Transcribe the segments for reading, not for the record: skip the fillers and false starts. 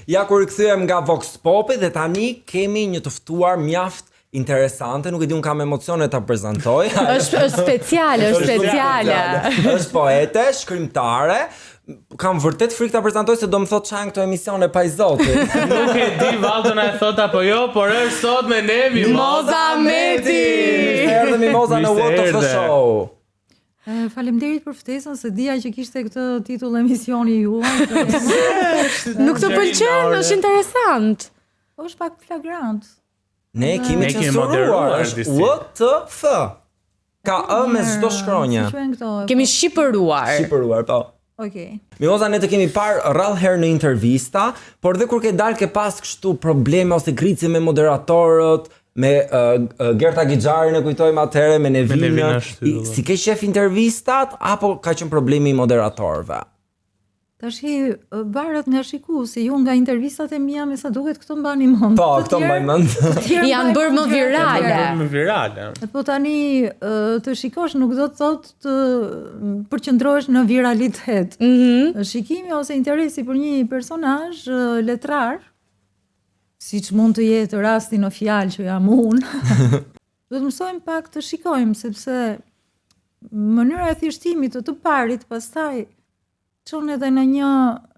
Ja kur rikthyem nga Vox Popi dhe tani kemi një të ftuar mjaft interesante, nuk e di un kam emocione ta prezantoj. Është speciale. Është poete, shkrimtare. Kam vërtet frikë ta prezantoj se do më thot çan këto emisione pa i zotit. Nuk e di Valltona e thot apo jo, por është sot me ne Mimoza Meti. Erdhe Mimoza në What of the Show. Faleminderit për ftesën, se dija që kishte këtë titull emisioni juaj. Nuk të pëlqen, është interesant. Është pak flagrant. Ne kemi censuruar, është What the F. Ka me çdo shkronjë. Kemi shqipëruar, po. Okej. Mimoza, ne të kemi parë rrallë herë në intervista, por dhe kur ke dalë ke pas kështu probleme ose krici me moderatorët, me Gerta Gixharin e kujtojmë atëherë, me Nevinën. Si ke qef intervistat apo ka qenë problemi i moderatorëve? Tashi varet nga shikuesi, ju nga intervistat e mia me sa duket këto mbani mend. Po, këto mbaj mend. Janë bërë më virale. Po tani të shikosh nuk do të thotë të përqendrohesh në viralitet. Shikimi ose interesi për një personazh letrar, siç mund të jetë rasti në fjalë që jam unë, do të mësojmë pak të shikojmë, sepse mënyra e thjeshtimit të parit pastaj çon edhe në një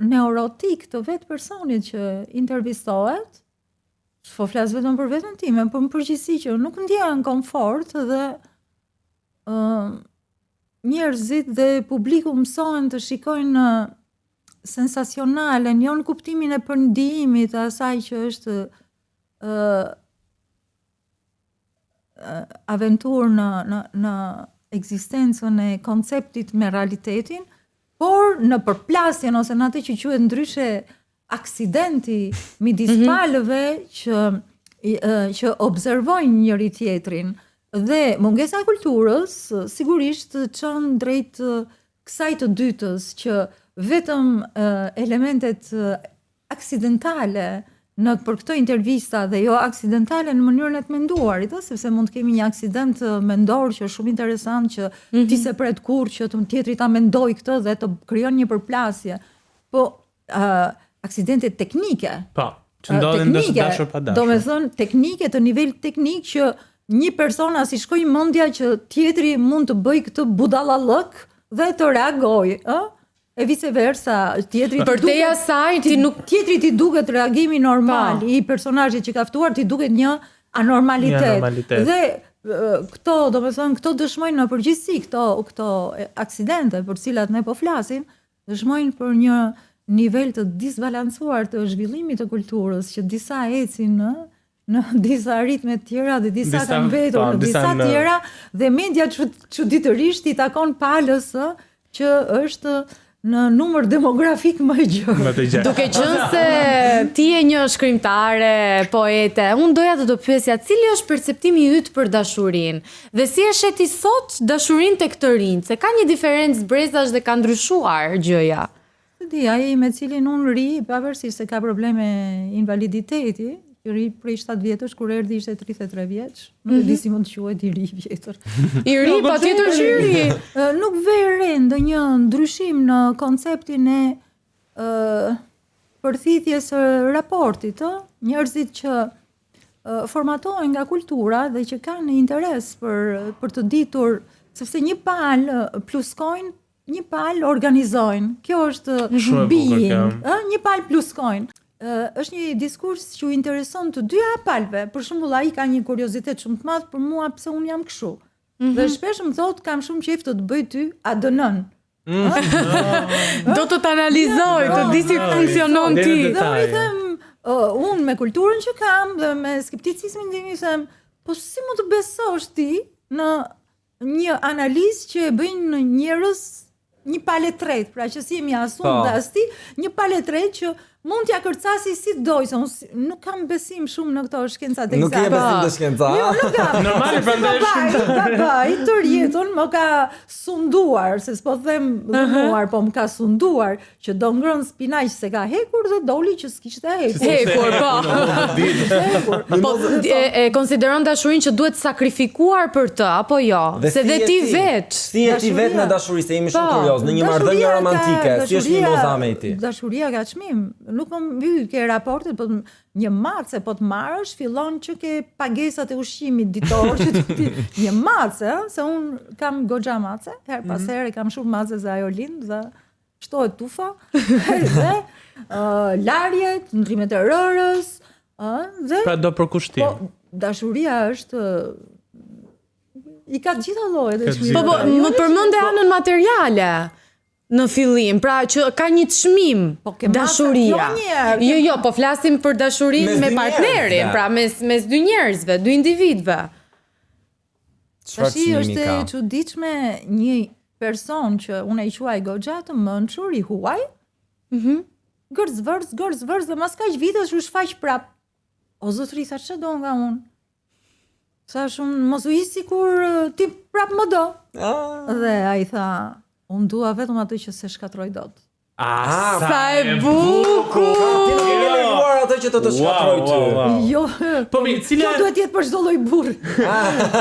neurotik të vetë personit që intervistohet. Po flas vetëm për veten time, por në përgjithësi që nuk ndjehen komfort dhe njerëzit dhe publiku mësohen të shikojnë sensacionale, jo në kuptimin e përndimit të asaj që është aventurë në ekzistencën e konceptit me realitetin, por në përplasjen ose në atë që quhet ndryshe aksidenti midis palëve që observojnë njëri tjetrin. Dhe mungesa e kulturës sigurisht çon drejt kësaj të dytës që vetëm elementet aksidentale për këto intervista dhe jo aksidentale në mënyrën e të menduarit, sepse mund të kemi një aksident mendor që është shumë interesant që ti se pret kurrë që tjetri ta mendoj këtë dhe të krijon një përplasje. Po aksidente teknike. Po, që ndodhin dashur pa dashur. Domethënë teknike të nivel teknik që një persona si shkoj mendja që tjetri mund të bëj këtë budallallëk dhe të reagojë, ë? E vice versa, tjetri ti duket reagimi normal i personazhit që ka ftuar, ti duket një anormalitet. Dhe këto, domethënë, këto dëshmojnë në përgjithësi këto aksidente për cilat ne po flasim, dëshmojnë për një nivel të disbalancuar të zhvillimit të kulturës, që disa ecin në disa ritme të tjera dhe disa kanë mbetur në disa tjera, dhe media çuditërisht i takon palës që është në numër demografik më i gjerë. Duke qenë se ti je një shkrimtare, poete, unë doja të pyesja cili është perceptimi yt për dashurinë dhe si e shet ti sot dashurinë tek të rinjt, se ka një diferencë brezash dhe ka ndryshuar gjëja. Ai me cilin unë ri, pavarësisht se ka probleme invaliditeti, ri prej 7 vjetësh, kur erdhi ishte 33 vjeç, nuk e di si mund të quhet i ri vjetër. I ri, patjetër që i ri. Nuk vere ndonjë ndryshim në konceptin e përthithjes së raportit, njerëzit që formatohen nga kultura dhe që kanë interes për të ditur, sepse një palë pluskojnë, një palë organizojnë. Kjo është being, një palë pluskojnë. Është një diskurs që u intereson të dyja palëve. Për shembull, ai ka një kuriozitet shumë të madh për mua pse unë jam kështu. Dhe shpesh më thotë kam shumë qejf të bëj ty ADN-n. Do të analizoj, të di si funksionon ti. Dhe unë i them, unë me kulturën që kam dhe me skepticizmin tim i them, po si mund të besosh ti në një analizë që e bëjnë njerëz një palë tretë, pra që si jemi as unë dhe as ti, një palë tretë që mund t'ja kërcasi si doj, se unë nuk kam besim shumë në këto shkencat eksakte. Nuk ke besim të shkenca? Jo, nuk kam. Normali prandaj Babai të rjetën më ka sunduar, se s'po them dhënuar, po më ka sunduar që do ngrën spinaq se ka hekur dhe doli që s'kishte hekur. Po e konsideron dashurinë që duhet sakrifikuar për të apo jo? Se dhe ti vetë. Si je ti vetë në dashuri, se jemi shumë kurioz, në një marrëdhënie romantike, si është Mimoza Meti? Dashuria ka çmim. nuk më mbyll ke raportet, po një mace po të marrësh, fillon që ke pagesat e ushqimit ditor, që një mace, se un kam goxha mace, her pas here kam shumë mace za ajo lind, dhe shtohet tufa, dhe larjet, ndrimet e rërës, dhe Pra do përkushtim. po dashuria është i ka të gjitha llojet e çmimit. Po, më përmende anën materiale në fillim, pra që ka një çmim ke dashuria. masa, jo një herë, Jo, po flasim për dashurinë Mes me dy partnerin, njerëzve. pra mes dy njerëzve, dy individëve. Çfarë Tashi çmimi është ka? e çuditshme një person që unë e quaj goxha të mençur, i huaj. Gërz, dhe mas kaq vitesh u shfaq prap. O zotëri, sa ç'do nga unë? Sa shumë mos u hiq sikur ti prap më do. Dhe ai tha, unë dua vetëm atë që se shkatroj dot. Sa e bukur! Ti nuk e ke lejuar atë që të shkatroj ty. Jo, Po mi, kjo duhet jetë për çdo lloj burri.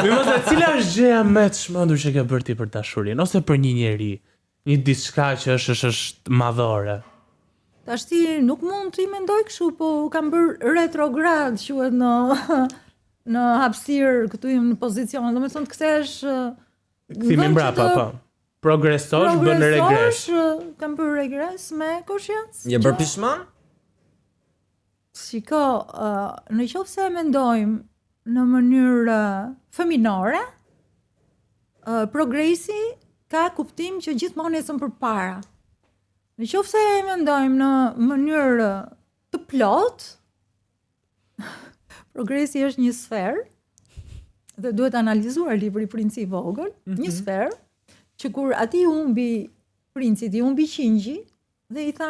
Mimoza, cila është gjëja më e çmendur që ke bërë ti për dashurinë ose për një njeri? Një diçka që është madhore. Tash ti nuk mund t'i mendoj kështu, po kam bërë retrograd, quhet në hapësirë këtu jam në pozicion, domethënë të kthesh Kthimi mbrapa, po. Progresosh, bën regres. Kam bërë regres me koshiencë. Je bërë pishman? Shiko, në qoftë se e mendojmë në mënyrë fëminore, progresi ka kuptim që gjithmonë ecën përpara. Në qoftë se e mendojmë në mënyrë të plot, progresi është një sferë dhe duhet analizuar libri Princi i vogël, një sferë që kur ati humbi princit, i humbi qingji dhe i tha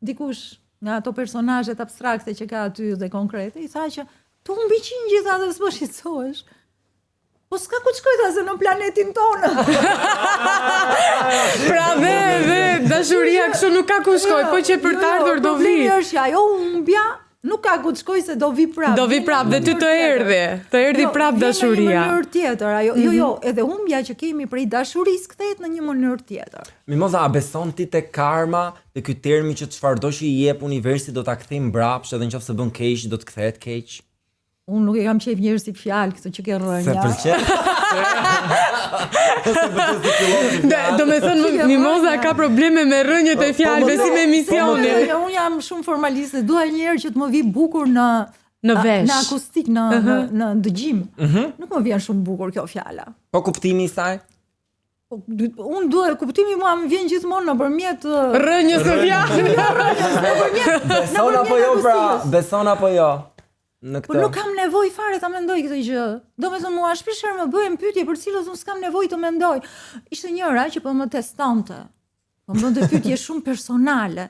dikush nga ato personazhet abstrakte që ka aty dhe konkrete, i tha që tu humbi qingji, tha, dhe s'po shqetësohesh. Po s'ka ku të shkoj ta se në planetin tonë. Pra dhe dashuria kështu nuk ka ku shkoj, po që për të ardhur do vi. Problemi është që ajo humbja nuk ka ku të shkoj se do vi prap. Do vi prap dhe ty të erdhi. Të erdhi prap dashuria. Në një mënyrë tjetër, ajo. Jo, edhe humbja që kemi prej dashurisë kthehet në një mënyrë tjetër. Mimoza, a beson ti te karma, te ky termi që çfarëdo që i jep universi do ta kthej mbrapsht, edhe nëse bën keq do të kthehet keq? Unë nuk e kam qef njerëz si fjalë këtë që ke Se rënja. pëlqen? Do me thënë Mimoza ka probleme me rënjët e fjalëve si me emisioni. Unë jam shumë formaliste, dua një herë që të më vi bukur në vesh. në akustik, në dëgjim. Nuk më vjen shumë bukur kjo fjala. Po kuptimi i saj? Po, unë dua, kuptimi mua më vjen gjithmonë nëpërmjet Rënjës së fjalës. Beson apo jo pra? Beson apo jo? Në Po nuk kam nevojë fare ta mendoj këtë gjë. Domethënë mua shpeshherë më bëhen pyetje për cilës unë s'kam nevojë të mendoj. Ishte njëra që po më testonte. Po më bënte pyetje shumë personale.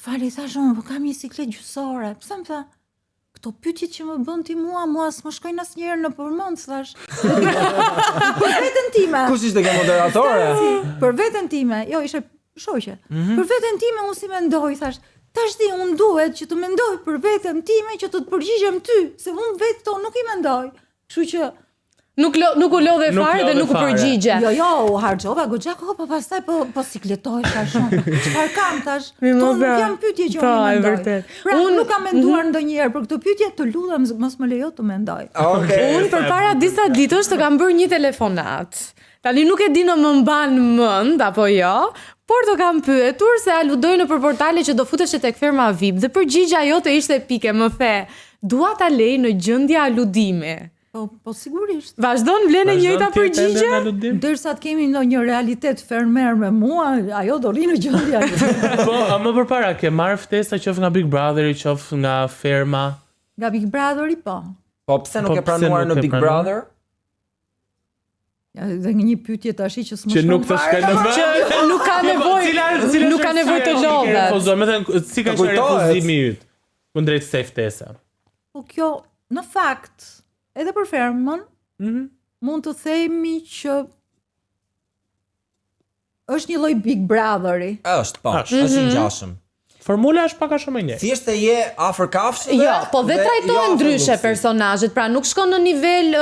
Fali, thash unë, po kam një siklet gjysore. Pse më tha? Këto pyetjet që më bën ti mua s'më shkojnë asnjëherë në përmend, thash. Për veten time. Kush ishte kjo moderatore? Për veten time, jo, ishte shoqe. Për veten time unë si mendoj, thash. Tash di, unë duhet që të mendoj për veten time që të përgjigjem ty, se unë vetë to nuk i mendoj. Kështu që Nuk u lodhe fare dhe nuk u përgjigje. jo, u harxova goxha kohë, po pastaj po sikletohesha shumë. Çfarë kam tash? Mimoza, Këto nuk janë pyetje që po, unë e mendoj. vërtet. Pra, unë nuk kam menduar ndonjëherë për këtë pyetje, të lutem mos më lejo të mendoj. Okej. Unë përpara disa ditësh të kam bërë një telefonat. Tani nuk e di në më mban mend apo jo, por të kam pyetur se a ludoj në për portale që do futesh tek ferma VIP dhe përgjigja jote ishte pike, më the, dua ta lej në gjendje aludimi. Po sigurisht. Vazhdon vlen e njëjta përgjigje? Derisa të kemi ndonjë realitet fermer me mua, ajo do rri në gjendje. Po, a më përpara ke marrë ftesa qoftë nga Big Brotheri, qoftë nga ferma? Nga Big Brotheri po. Po pse nuk e pranuar në Big Brother? Ja, dhe një pyetje tash që s'më Që nuk të shkoj në Që nuk ka nevojë, nuk ka nevojë të lodhet. Me thënë, si ka qenë refuzimi yt kundrejt kësaj ftese? Po kjo, në fakt, edhe për fermën, mund të themi që është një lloj Big Brotheri. Është, po, është i ngjashëm. Formula është pak a shumë e njëjtë. Thjesht e je afër kafshëve. Jo, po dhe trajtohen ndryshe personazhet, pra nuk shkon në nivel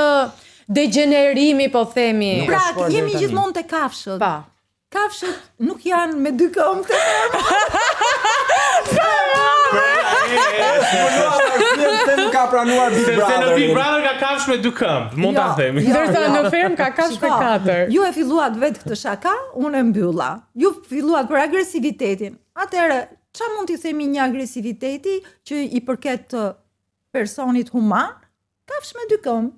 degenerimi, po themi. Nuk Pra, ka shkuar jemi deri tani. gjithmonë te kafshët. Pa. Kafshët nuk janë me dy këmbë të fermën. Se nuk ka pranuar Big Se në Brother. Big Brother ka kafsh me 2 këmbë, mund ta themi. Ndërsa në ferm ka kafsh me 4. Ju e filluat vetë këtë shaka, unë e mbylla. Ju filluat për agresivitetin. Atëherë, çfarë mund t'i themi një agresiviteti që i përket të personit human? Kafsh me 2 këmbë.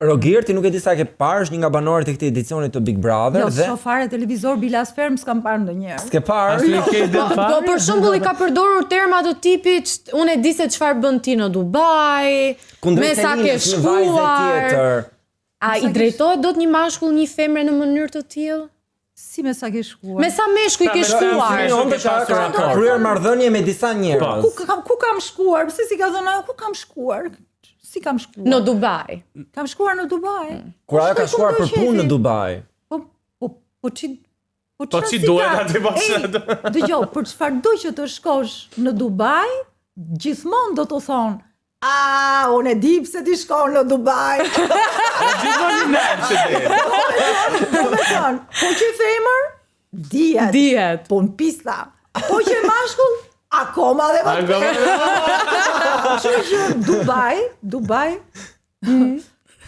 Roger, ti nuk e di sa ke parë, është një nga banorët e këtij edicioni të Big Brother Jo, dhe fare televizor Bilas Ferm s'kam parë ndonjëherë. s'ke parë. As nuk ke idem Po fare. për shembull i ka përdorur terma të tipit, unë e di se çfarë bën ti në Dubai, me sa ke Selinës, një vajzë shkuar. tjetër. A i drejtohet dot një mashkull një femre në mënyrë të tillë? Si me sa ke shkuar? Me sa meshkuj ke me shkuar? sa- Unë ka kryer marrëdhënie me disa njerëz. Ku kam shkuar? Pse si ka thënë ajo? Ku kam shkuar? Si kam shkuar? Në Dubai. Kam shkuar në Dubai. Kur ajo ka shkuar për punë në Dubai. Po çi ç'i duhet aty pas. Dëgjoj, për çfarë do që të shkosh në Dubai, gjithmonë do të thonë, unë e di pse ti shkon në Dubai. Gjithmonë në që dhe. Do me thonë, po që femër, dihet. Dihet. Po në pista. Po që mashkull, akoma dhe më Kështu që Dubai.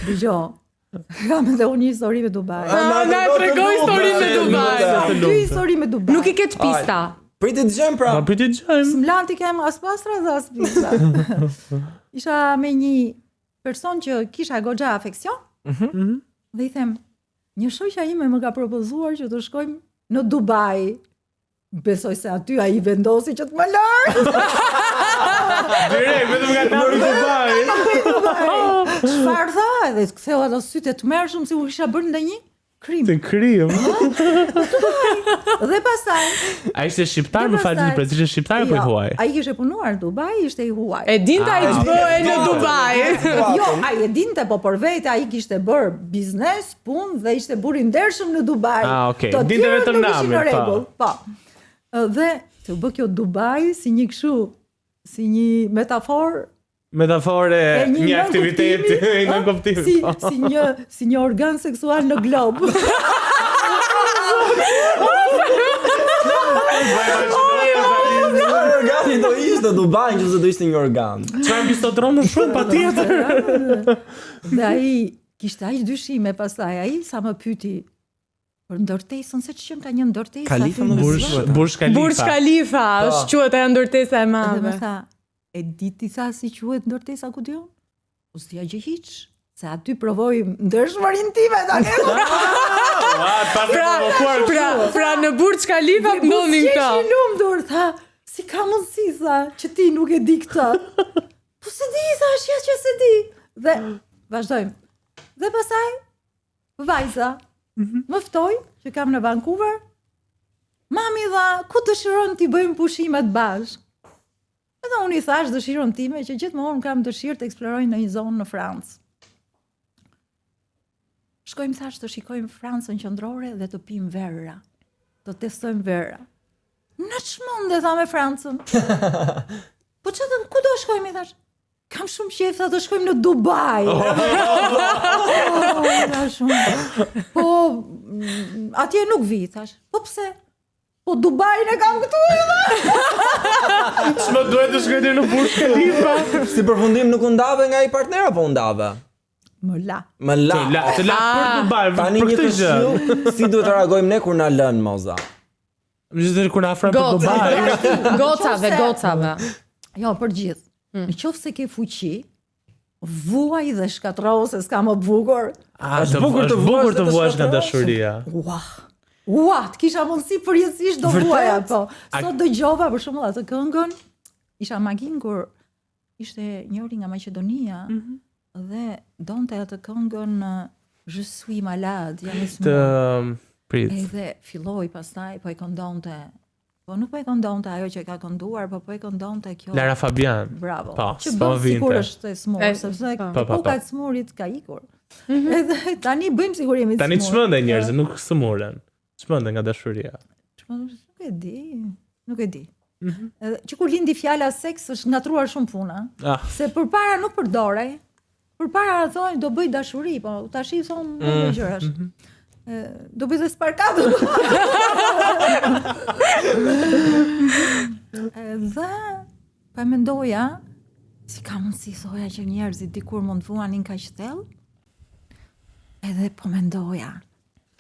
Dëgjoj. Kam edhe unë një histori me Dubai. Na tregoj historinë me Dubai. Kam 2 histori me Dubai. Nuk i ket pista. Priti të dëgjojmë pra. Ma priti gjojmë. S'mlan ti kem as pastra dhe as pista. Isha me një person që kisha goxha afeksion. Dhe i them, një shoqja ime më ka propozuar që të shkojmë në Dubai. Besoj se aty ai vendosi që të më larg. Direkt, vetëm nga napi Dubai. Çfarë tha? Edhe të ktheu ato sytë të tmerrshëm si u kisha bërë ndonjë krim. Të krim. Dhe pastaj A ishte shqiptar, më falë të ishte shqiptar apo i huaj? Ai kishte punuar në Dubai, ishte i huaj. E dinte ai ç'bëhej në Dubai. Jo, ai e dinte, po për vete ai kishte bërë biznes, punë dhe ishte burr i ndershëm në Dubai. Okej. Të Dinte tjerët vetëm nuk ishin namin, në rregull, po. Dhe të bë kjo Dubai si një kështu, si një metaforë Metafore e një aktiviteti i në kuptimi. si një organ seksual në glob. Organi do ishte Dubai, nëse do ishte një organ. Çfarë mbistodron më shumë patjetër. Dhe ai kishte aq dyshime pastaj ai sa më pyeti për ndërtesën se ç'qen ka një ndërtesë. Khalifa më Burj Burj Khalifa. Khalifa, është quhet ajo ndërtesa e Dhe madhe. më tha, e di ti sa si quhet ndërtesa ku diun? U s'dia gjë hiç, se aty provoj ndershmërinë time tani. Pra në Burj Khalifa ndodhin këta. Ti lumtur, tha, si ka mundësi tha që ti nuk e di këtë. Po se di, thash, ja që se di. Dhe vazhdojmë. Dhe pastaj vajza më ftoi që kam në Vancouver. Mami dha, ku dëshiron ti bëjmë pushimet bashkë? Edhe unë i thash dëshirën time që gjithmonë kam dëshirë të eksploroj në një zonë në Francë. Shkojmë thash të shikojmë Francën qendrore dhe të pim verra. Të testojmë verra. Në çmend e tha me Francën. Po çfarë ku do shkojmë i thash? Kam shumë qejf të shkojmë në Dubai. Po atje nuk vi thash. Po pse? Po Dubai ne kam këtu. Ç'më duhet të shkoj deri në Burj Khalifa? Si përfundim nuk u ndave nga ai partner apo u ndave? Më la. Më la. Të la për Dubai, Tani për një këtë gjë. këshill, si duhet të reagojmë ne kur na lën Moza? Më gjithë kur na afron për Dubai. Gocave. Jo, për gjithë. Në qoftë se ke fuqi, vuaj dhe shkatrau se s'ka më bukur. Është bukur të vuash nga dashuria. Të kisha mundësi përjetësisht do vuaja, po. Sot dëgjova për shembull atë këngën, isha makinë kur ishte njëri nga Maqedonia dhe donte atë këngën Je suis malade, jam i smur. Prit. Edhe filloi pastaj po e këndonte. Po nuk po e këndonte ajo që ka kënduar, po e këndonte kjo. Lara Fabian. Bravo. Po, Që s'po bën sikur vinte. është e smur, sepse Po. koka e smurit ka ikur. Edhe tani bëjmë sikur jemi Tani smur. çmendën njerëzit, nuk sëmuren. Çmendën nga dashuria. Nuk e di. Edhe që kur lindi fjala seks është ngatruar shumë puna. Se përpara nuk përdorej. Përpara thonë do bëj dashuri, po tash i thon më gjërash. Do bëj dhe sparkatë. Dhe Pa mendoja, si ka mundësi thoja që njerëzit dikur mund të vuanin kaq thellë? Edhe po mendoja,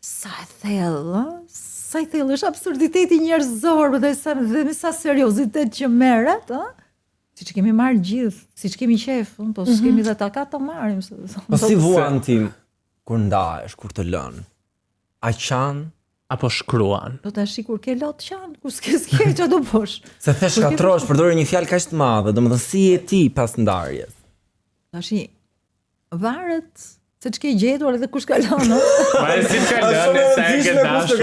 sa e thellë, sa i thellë është absurditeti njerëzor dhe me sa seriozitet që merret, siç kemi marrë gjithë, siç kemi qef, po s'kemi dhe takat të marrim. Po si vuan tim kur ndahesh, kur të lën? A qan? Apo shkruan? Do tash kur ke lot qan, kur s'ke ç'a do bosh. Se the shkatrosh, përdori një fjalë kaq të madhe, domethënë si je ti pas ndarjes? Tashi varet se ç'ke gjetur edhe kush ka lënë. Ma e si të kalën, sa e ke dashur.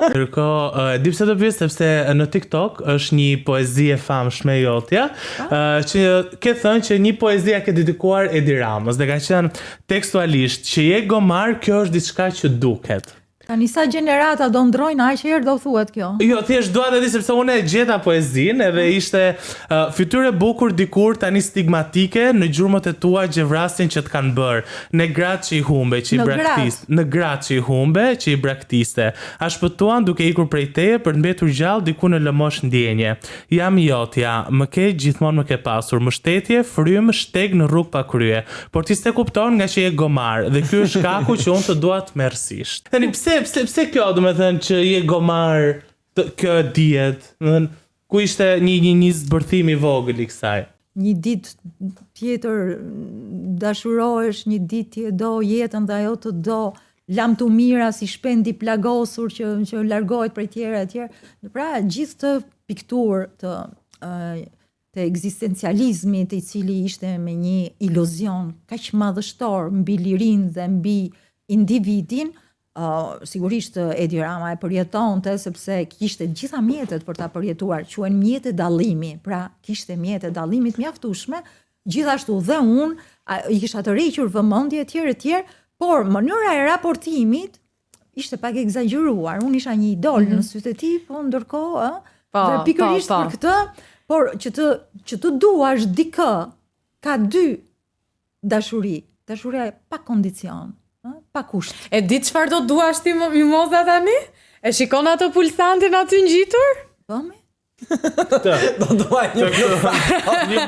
Ndërkohë, di pse do pyes sepse në TikTok është një poezi e famshme jotja, që ke thënë që një poezi ka dedikuar Edi Ramës dhe ka qenë tekstualisht që je gomar, kjo është diçka që duket. Tani sa gjenerata do ndrojnë, aq herë do thuhet kjo. Jo, thjesht dua të di sepse unë e gjeta poezinë edhe ishte fytyrë e bukur dikur tani stigmatike në gjurmët e tua që vrasin që të kanë bërë. Në gratë që i humbe, që i braktiste. Në gratë që i humbe, që i braktiste. A shpëtuan duke ikur prej teje për të mbetur gjallë diku në lëmosh ndjenje. Jam jotja, më ke gjithmonë më ke pasur, mbështetje, frym, shteg në rrugë pa krye. Por ti s'e kupton nga që je gomar dhe ky është shkaku që unë të dua tmerrsisht. Tani pse kjo, do me thënë që je gomar, kjo dihet, ku ishte një zbërthim i vogël i kësaj? Një ditë tjetër dashurohesh, një ditë tjetër do jetën dhe ajo të do, lam të mira si shpendi plagosur që largohet prej tjera e tjera. Pra, gjithë të piktur të ekzistencializmit i cili ishte me një iluzion kaq madhështor mbi lirinë dhe mbi individin, sigurisht Edi Rama e përjetonte sepse kishte gjitha mjetet për ta përjetuar, quhen mjete dallimi. Pra, kishte mjete dallimit mjaftueshme, gjithashtu dhe unë i kisha të rrequr vëmendje etj, por mënyra e raportimit ishte pak egzageruar. Unë isha një idol në sytë e tij, po ndërkohë, dhe pikërisht për këtë, por që të duash dikë ka dy dashuri. Dashuria pa kondicion. Pa kusht. E di çfarë do duash ti mimoza tani? E shikon atë pulsantin aty ngjitur? Po me? Do duaj një